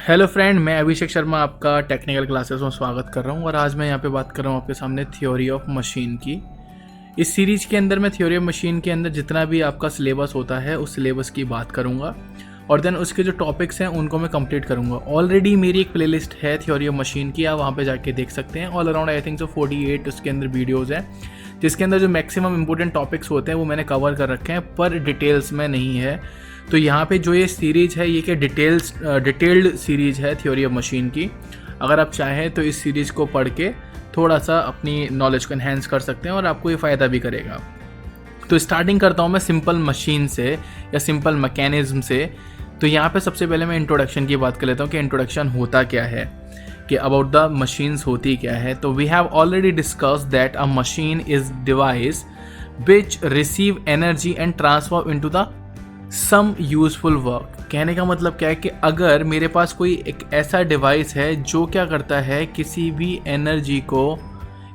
Hello friend, मैं अभिषेक शर्मा आपका technical classes में स्वागत कर रहा हूँ। और आज मैं यहाँ पे बात कर रहा हूँ आपके सामने थ्योरी ऑफ मशीन की। इस सीरीज के अंदर मैं थ्योरी ऑफ मशीन के अंदर जितना भी आपका सिलेबस होता है उस सिलेबस की बात करूँगा और देन उसके जो टॉपिक्स हैं उनको मैं कंप्लीट करूँगा। ऑलरेडी मेरी एक प्लेलिस्ट है थ्योरी ऑफ मशीन की, आप वहाँ पे जाके देख सकते हैं। ऑल अराउंड आई थिंक 48 उसके अंदर वीडियोज़ हैं, जिसके अंदर जो मैक्सिमम इंपॉर्टेंट टॉपिक्स होते हैं वो मैंने कवर कर रखे हैं, पर डिटेल्स में नहीं है। तो यहाँ पे जो ये सीरीज़ है ये क्या डिटेल्ड सीरीज़ है थ्योरी ऑफ मशीन की। अगर आप चाहें तो इस सीरीज़ को पढ़ के थोड़ा सा अपनी नॉलेज को एनहेंस कर सकते हैं और आपको ये फ़ायदा भी करेगा। तो स्टार्टिंग करता हूँ मैं सिंपल मशीन से या सिंपल मैकेनिज्म से। तो यहाँ पे सबसे पहले मैं इंट्रोडक्शन की बात कर लेता हूँ कि इंट्रोडक्शन होता क्या है, कि अबाउट द मशीन्स होती क्या है। तो we have already discussed that a machine is device which receive energy and transform into the some useful work. कहने का मतलब क्या है कि अगर मेरे पास कोई एक ऐसा डिवाइस है जो क्या करता है, किसी भी एनर्जी को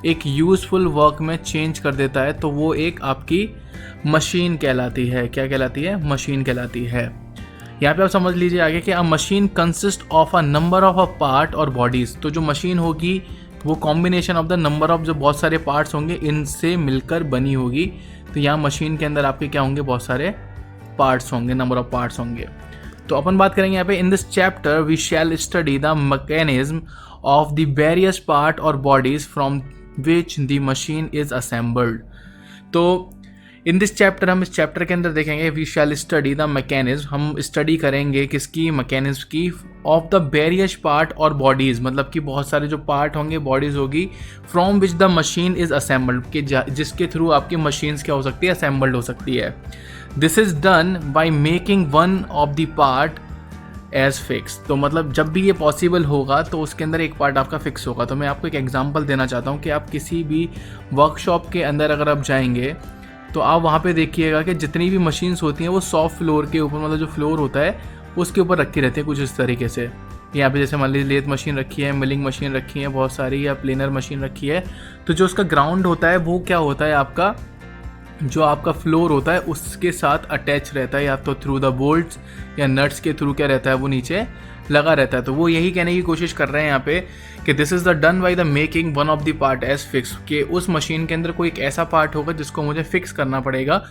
एक यूजफुल वर्क में चेंज कर देता है, तो वो एक आपकी मशीन कहलाती है। क्या कहलाती है? मशीन कहलाती है। यहाँ पे आप समझ लीजिए आगे कि अ machine consist of a number of a part और बॉडीज़। तो जो मशीन होगी वो combination of the number of जो बहुत सारे पार्ट्स होंगे इनसे मिलकर बनी होगी। तो यहाँ मशीन के अंदर आपके क्या होंगे? बहुत सारे पार्ट्स होंगे, नंबर ऑफ पार्ट्स होंगे। तो अपन बात करेंगे यहाँ पे in this chapter we shall study the mechanism of the various part और bodies from which the machine is assembled. तो इन दिस चैप्टर हम इस चैप्टर के अंदर देखेंगे we shall study the mechanism, हम स्टडी करेंगे किसकी? मैकेनिज्म की। ऑफ द वेरियस पार्ट और बॉडीज, मतलब कि बहुत सारे जो पार्ट होंगे, बॉडीज होगी, from which the machine is assembled, कि जिसके थ्रू आपकी मशीन्स क्या हो सकती है? असेंबल्ड हो सकती है। This is done by making one of the part as fix. तो मतलब जब भी ये पॉसिबल होगा तो उसके अंदर एक पार्ट आपका फिक्स होगा। तो मैं आपको एक एग्जांपल देना चाहता हूँ कि आप किसी भी वर्कशॉप के अंदर अगर आप जाएंगे तो आप वहाँ पे देखिएगा कि जितनी भी मशीन्स होती हैं वो सॉफ्ट फ्लोर के ऊपर, मतलब जो फ्लोर होता है उसके ऊपर रखी रहती है कुछ इस तरीके से। यहाँ पे जैसे मान लीजिए लेथ मशीन रखी है, मिलिंग मशीन रखी है बहुत सारी, या प्लेनर मशीन रखी है। तो जो उसका ग्राउंड होता है वो क्या होता है? आपका जो आपका फ्लोर होता है उसके साथ अटैच रहता है, या तो थ्रू द बोल्ट्स या नट्स के थ्रू क्या रहता है? वो नीचे लगा रहता है। तो वो यही कहने की कोशिश कर रहे हैं यहाँ पे कि this is the done by the making one of the part as fix, कि उस मशीन के अंदर कोई एक ऐसा पार्ट होगा जिसको मुझे फिक्स करना पड़ेगा,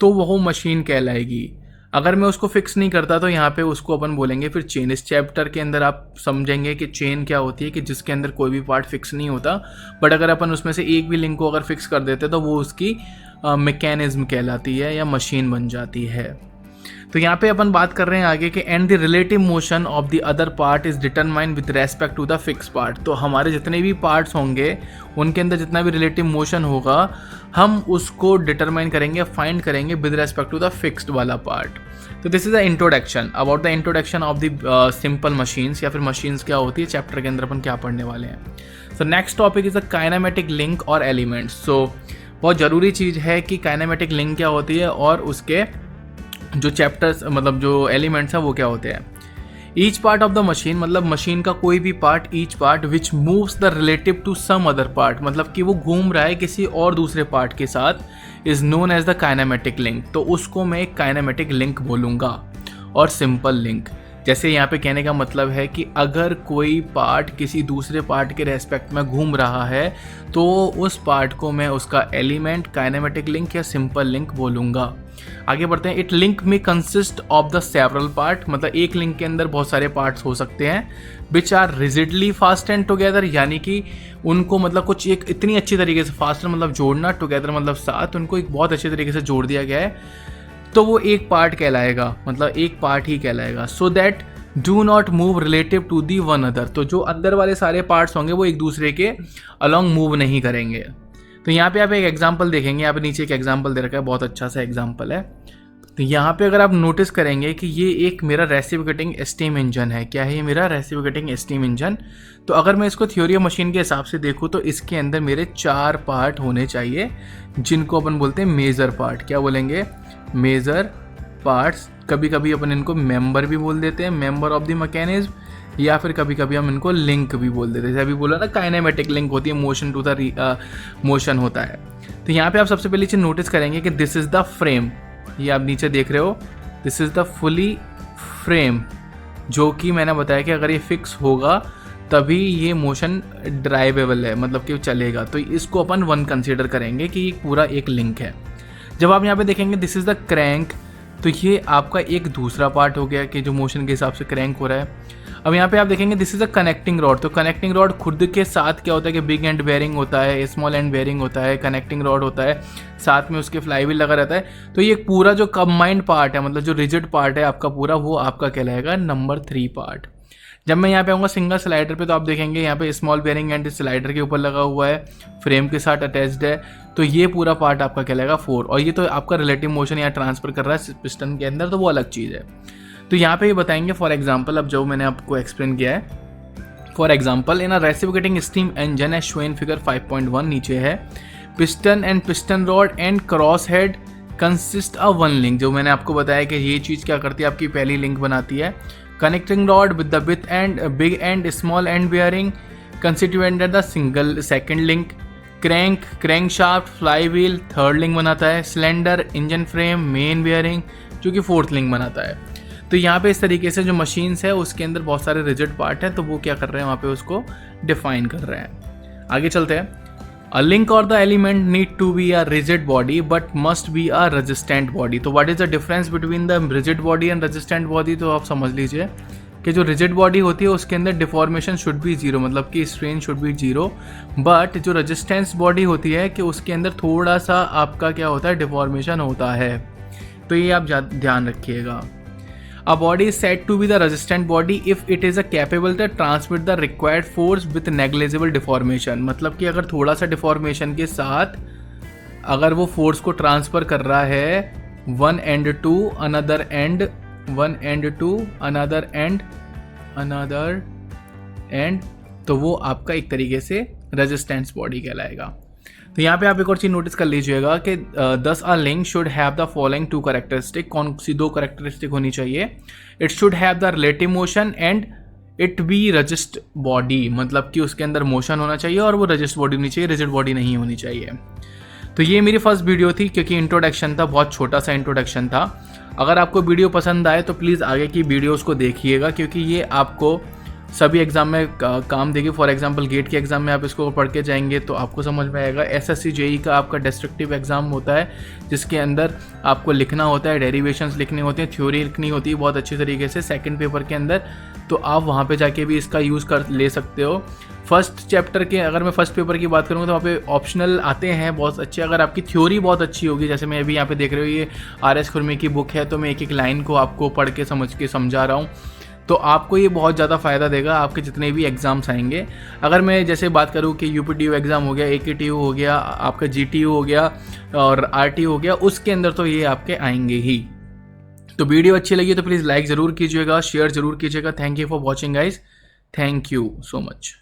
तो वो मशीन कहलाएगी। अगर मैं उसको फिक्स नहीं करता तो यहाँ पे उसको अपन बोलेंगे फिर चेन। इस चैप्टर के अंदर आप समझेंगे कि चेन क्या होती है, कि जिसके अंदर कोई भी पार्ट फिक्स नहीं होता, बट अगर अपन उसमें से एक भी लिंक को अगर फिक्स कर देते तो वो उसकी मैकेनिज्म कहलाती है या मशीन बन जाती है। तो यहाँ पे अपन बात कर रहे हैं आगे कि and the relative motion of the other part is determined with respect to the fix part. तो हमारे जितने भी पार्ट्स होंगे उनके अंदर जितना भी रिलेटिव मोशन होगा हम उसको डिटरमाइन करेंगे, फाइंड करेंगे with respect to the fixed वाला पार्ट। तो this is the introduction about the introduction of the simple machines, या फिर मशीन्स क्या होती है चैप्टर के अंदर अपन क्या पढ़ने वाले हैं। So next topic is the kinematic link और एलिमेंट्स। सो बहुत ज़रूरी चीज़ है कि काइनेमेटिक लिंक क्या होती है और उसके जो चैप्टर्स, मतलब जो एलिमेंट्स हैं वो क्या होते हैं। Each part of the machine, मतलब मशीन का कोई भी part, each part which moves the relative to some other part, मतलब कि वो घूम रहा है किसी और दूसरे पार्ट के साथ, is known as the kinematic link. तो उसको मैं एक काइनेमेटिक लिंक बोलूँगा। और सिंपल लिंक, जैसे यहाँ पे कहने का मतलब है कि अगर कोई पार्ट किसी दूसरे पार्ट के रेस्पेक्ट में घूम रहा है तो उस पार्ट को मैं उसका एलिमेंट, काइनेमेटिक लिंक या सिंपल लिंक बोलूँगा। आगे बढ़ते हैं। इट लिंक में consist of the several part, मतलब एक लिंक के अंदर बहुत सारे पार्ट्स हो सकते हैं, which are rigidly fastened together, यानी कि उनको मतलब कुछ एक इतनी अच्छी तरीके से, फास्टर मतलब जोड़ना, टुगेदर मतलब साथ, उनको एक बहुत अच्छे तरीके से जोड़ दिया गया है, तो वो एक पार्ट कहलाएगा, मतलब एक पार्ट ही कहलाएगा। So that do not move relative to the one other. तो जो अंदर वाले सारे पार्ट्स होंगे वो एक दूसरे के अलॉन्ग मूव नहीं करेंगे। तो यहाँ पे आप एक एग्जांपल देखेंगे, यहाँ पे नीचे एक एग्जांपल दे रखा है, बहुत अच्छा सा एग्जांपल है। तो यहाँ पे अगर आप नोटिस करेंगे कि ये एक मेरा रेसिप्रोकेटिंग स्टीम इंजन है। क्या है ये? मेरा रेसिप्रोकेटिंग स्टीम इंजन। तो अगर मैं इसको थ्योरी ऑफ मशीन के हिसाब से देखूँ तो इसके अंदर मेरे 4 पार्ट होने चाहिए, जिनको अपन बोलते हैं मेजर पार्ट। क्या बोलेंगे? Major parts. कभी कभी अपन इनको मेंबर भी बोल देते हैं, मेंबर ऑफ द मैकेनिज्म, या फिर कभी कभी हम इनको लिंक भी बोल देते हैं। जैसे अभी बोला ना, काइनेमेटिक लिंक होती है, मोशन टू द मोशन होता है। तो यहाँ पे आप सबसे पहले चीज़ नोटिस करेंगे कि दिस इज़ द फ्रेम। ये आप नीचे देख रहे हो, this is the fully frame जो कि मैंने बताया कि अगर ये फिक्स होगा तभी ये मोशन ड्राइवेबल है, मतलब कि चलेगा। तो इसको अपन वन कंसीडर करेंगे कि ये पूरा एक लिंक है। जब आप यहाँ पे देखेंगे दिस इज़ द क्रैंक, तो ये आपका एक दूसरा पार्ट हो गया कि जो मोशन के हिसाब से क्रैंक हो रहा है। अब यहाँ पे आप देखेंगे this is a connecting rod, तो कनेक्टिंग रॉड खुद के साथ क्या होता है कि बिग एंड बेयरिंग होता है, स्मॉल एंड बेयरिंग होता है, कनेक्टिंग रॉड होता है, साथ में उसके फ्लाईव्हील लगा रहता है। तो ये पूरा जो कंबाइंड पार्ट है, मतलब जो रिजिड पार्ट है आपका पूरा, वो आपका कहलाएगा नंबर 3 पार्ट। जब मैं यहाँ पे आऊँगा सिंगल स्लाइडर पे, तो आप देखेंगे यहाँ पे स्मॉल बेयरिंग एंड स्लाइडर के ऊपर लगा हुआ है, फ्रेम के साथ अटैच्ड है, तो ये पूरा पार्ट आपका कहलाएगा 4। और ये तो आपका रिलेटिव मोशन यहाँ ट्रांसफर कर रहा है पिस्टन के अंदर, तो वो अलग चीज़ है। तो यहाँ पे ये बताएंगे फॉर एग्जांपल, अब जो मैंने आपको एक्सप्लेन किया है, for example in a reciprocating steam engine as shown figure 5.1 नीचे है, piston and piston rod and cross head consist of one link. जो मैंने आपको बताया कि ये चीज़ क्या करती है, आपकी पहली लिंक बनाती है। Connecting rod with the big and small and bearing constituent the single second link. Crank shaft fly wheel third link बनाता है। Cylinder engine frame main bearing जो कि फोर्थ लिंक बनाता है। तो यहाँ पे इस तरीके से जो मशीन्स है उसके अंदर बहुत सारे रिजिड पार्ट हैं, तो वो क्या कर रहे हैं वहाँ पे उसको डिफाइन कर रहे हैं। आगे चलते हैं। A link or the element need to be a rigid body but must be a resistant body. तो what is the difference between the rigid body and resistant body, तो आप समझ लीजिए कि जो रिजिड बॉडी होती है उसके अंदर डिफॉर्मेशन शुड बी जीरो, मतलब कि strain should be zero. But जो रेजिस्टेंस बॉडी होती है कि उसके अंदर थोड़ा सा आपका क्या होता है, डिफॉर्मेशन होता है। तो ये आप ध्यान रखिएगा। A body is said to be the resistant body if it is capable to transmit the required force with negligible deformation। मतलब कि अगर थोड़ा सा डिफॉर्मेशन के साथ अगर वो फोर्स को ट्रांसफर कर रहा है one end to another end, one end to another end, तो वो आपका एक तरीके से रेजिस्टेंस बॉडी कहलाएगा। तो यहाँ पे आप एक और चीज़ नोटिस कर लीजिएगा कि दस a link should have the following 2 characteristic. कौन सी 2 कैरेक्टरिस्टिक होनी चाहिए? It should have the relative motion and it be resist body, मतलब कि उसके अंदर मोशन होना चाहिए और वो रजिस्ट बॉडी होनी चाहिए, रिजिड बॉडी नहीं होनी चाहिए। तो ये मेरी फर्स्ट वीडियो थी, क्योंकि इंट्रोडक्शन था, बहुत छोटा सा इंट्रोडक्शन था। अगर आपको वीडियो पसंद आए तो प्लीज़ आगे की वीडियोज़ को देखिएगा, क्योंकि ये आपको सभी एग्जाम में काम देगी। फॉर एग्जांपल गेट के एग्जाम में आप इसको पढ़ के जाएंगे तो आपको समझ में आएगा। एसएससी जेई का आपका डिस्ट्रक्टिव एग्जाम होता है जिसके अंदर आपको लिखना होता है, डेरिवेशंस लिखनी होती हैं, थ्योरी लिखनी होती है बहुत अच्छी तरीके से सेकंड पेपर के अंदर। तो आप वहाँ पे जाके भी इसका यूज़ कर ले सकते हो। फर्स्ट चैप्टर के अगर मैं फर्स्ट पेपर की बात करूँगा तो वहाँ पे ऑप्शनल आते हैं बहुत अच्छे। अगर आपकी थ्योरी बहुत अच्छी होगी, जैसे मैं अभी यहाँ पे देख रहे हो ये आर.एस. खुरमी की बुक है, तो मैं एक एक लाइन को आपको पढ़ के समझ के समझा रहा हूँ, तो आपको ये बहुत ज़्यादा फ़ायदा देगा आपके जितने भी एग्ज़ाम्स आएंगे। अगर मैं जैसे बात करूँ कि यूपीटीयू एग्ज़ाम हो गया, एकेटीयू हो गया, आपका जीटीयू हो गया और आरटीयू हो गया, उसके अंदर तो ये आपके आएंगे ही। तो वीडियो अच्छी लगी तो प्लीज़ लाइक ज़रूर कीजिएगा, शेयर ज़रूर कीजिएगा। Thank you for watching guys, thank you so much.